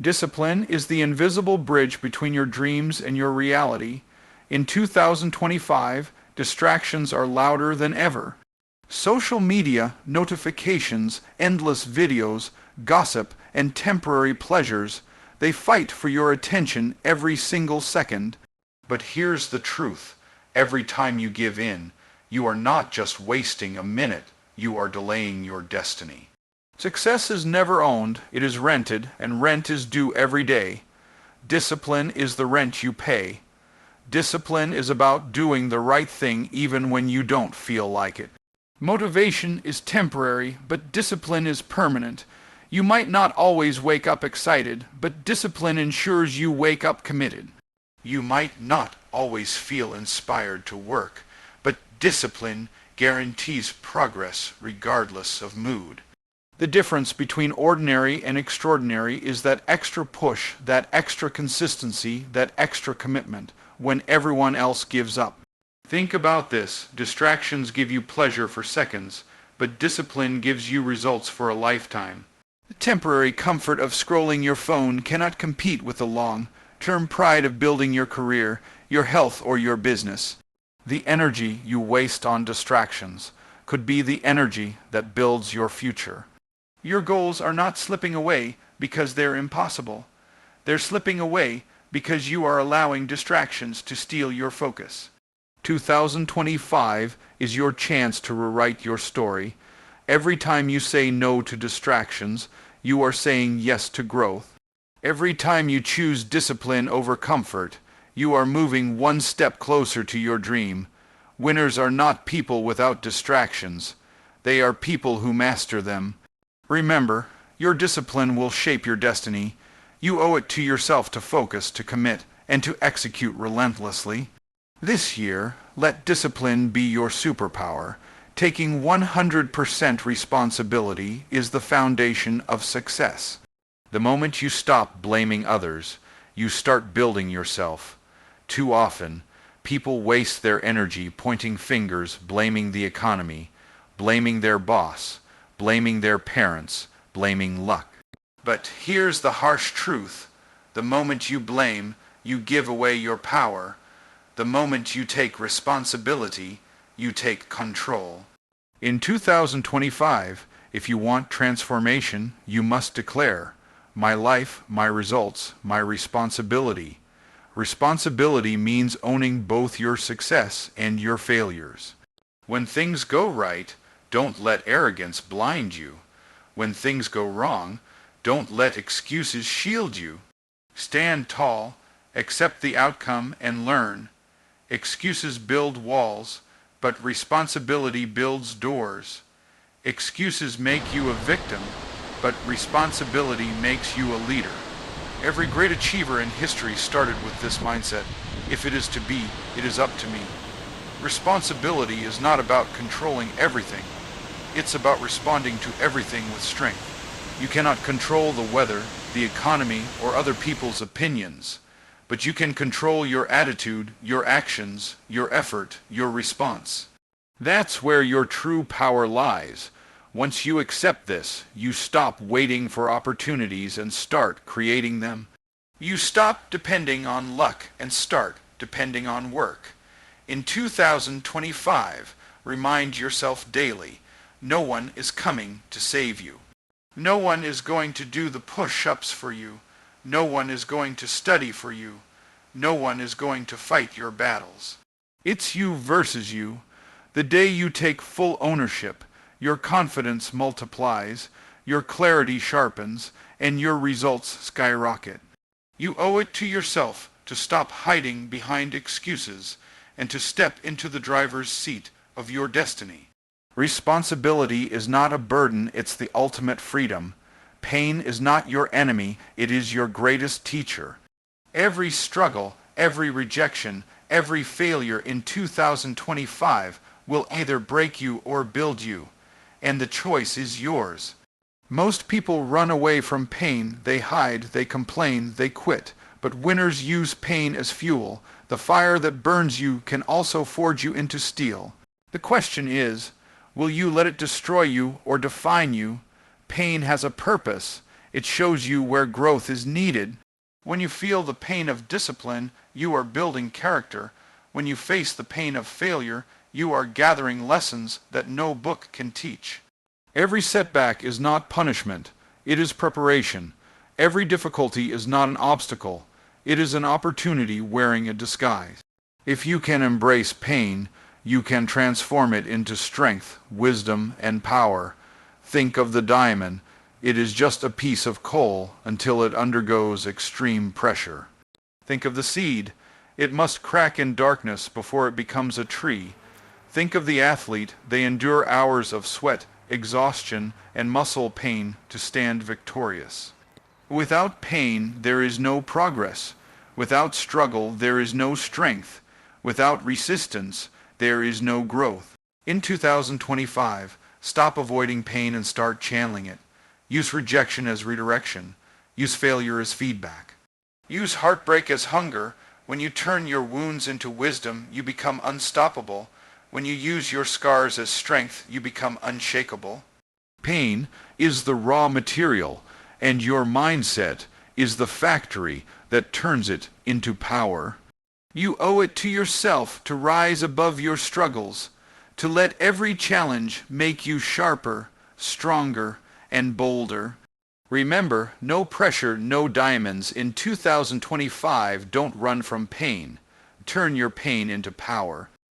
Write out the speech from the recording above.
Discipline is the invisible bridge between your dreams and your reality. In 2025, distractions are louder than ever. Social media, notifications, endless videos, gossip, and temporary pleasures, they fight for your attention every single second. But here's the truth. Every time you give in, you are not just wasting a minute, you are delaying your destiny. Success is never owned, it is rented, and rent is due every day. Discipline is the rent you pay. Discipline is about doing the right thing even when you don't feel like it. Motivation is temporary, but discipline is permanent. You might not always wake up excited, but discipline ensures you wake up committed. You might not always feel inspired to work, but discipline guarantees progress regardless of mood. The difference between ordinary and extraordinary is that extra push, that extra consistency, that extra commitment, when everyone else gives up. Think about this. Distractions give you pleasure for seconds, but discipline gives you results for a lifetime. The temporary comfort of scrolling your phone cannot compete with the long-term pride of building your career, your health, or your business. The energy you waste on distractions could be the energy that builds your future. Your goals are not slipping away because they're impossible. They're slipping away because you are allowing distractions to steal your focus. 2025 is your chance to rewrite your story. Every time you say no to distractions, you are saying yes to growth. Every time you choose discipline over comfort, you are moving one step closer to your dream. Winners are not people without distractions. They are people who master them. Remember, your discipline will shape your destiny. You owe it to yourself to focus, to commit, and to execute relentlessly. This year, let discipline be your superpower. Taking 100% responsibility is the foundation of success. The moment you stop blaming others, you start building yourself. Too often, people waste their energy pointing fingers, blaming the economy, blaming their boss, blaming their parents, blaming luck. But here's the harsh truth. The moment you blame, you give away your power. The moment you take responsibility, you take control. In 2025, if you want transformation, you must declare, "My life, my results, my responsibility." Responsibility means owning both your success and your failures. When things go right, don't let arrogance blind you. When things go wrong, don't let excuses shield you. Stand tall, accept the outcome, and learn. Excuses build walls, but responsibility builds doors. Excuses make you a victim, but responsibility makes you a leader. Every great achiever in history started with this mindset. If it is to be, it is up to me. Responsibility is not about controlling everything. It's about responding to everything with strength. You cannot control the weather, the economy, or other people's opinions, but you can control your attitude, your actions, your effort, your response. That's where your true power lies. Once you accept this, you stop waiting for opportunities and start creating them. You stop depending on luck and start depending on work. In 2025, remind yourself daily, no one is coming to save you. No one is going to do the push-ups for you. No one is going to study for you. No one is going to fight your battles. It's you versus you. The day you take full ownership, your confidence multiplies, your clarity sharpens, and your results skyrocket. You owe it to yourself to stop hiding behind excuses and to step into the driver's seat of your destiny. Responsibility is not a burden, it's the ultimate freedom. Pain is not your enemy, it is your greatest teacher. Every struggle, every rejection, every failure in 2025 will either break you or build you, and the choice is yours. Most people run away from pain, they hide, they complain, they quit, but winners use pain as fuel. The fire that burns you can also forge you into steel. The question is, will you let it destroy you or define you? Pain has a purpose, It shows you where growth is needed. When you feel the pain of discipline, you are building character. When you face the pain of failure, you are gathering lessons that no book can teach. Every setback is not punishment, it is preparation. Every difficulty is not an obstacle, it is an opportunity wearing a disguise. If you can embrace pain, you can transform it into strength, wisdom, and power. Think of the diamond. It is just a piece of coal until it undergoes extreme pressure. Think of the seed. It must crack in darkness before it becomes a tree. Think of the athlete. They endure hours of sweat, exhaustion, and muscle pain to stand victorious. Without pain, there is no progress. Without struggle, there is no strength. Without resistance, there is no growth. In 2025, stop avoiding pain and start channeling it. Use rejection as redirection. Use failure as feedback. Use heartbreak as hunger. When you turn your wounds into wisdom, you become unstoppable. When you use your scars as strength, you become unshakable. Pain is the raw material, and your mindset is the factory that turns it into power. You owe it to yourself to rise above your struggles, to let every challenge make you sharper, stronger, and bolder. Remember, no pressure, no diamonds. In 2025, don't run from pain. Turn your pain into power.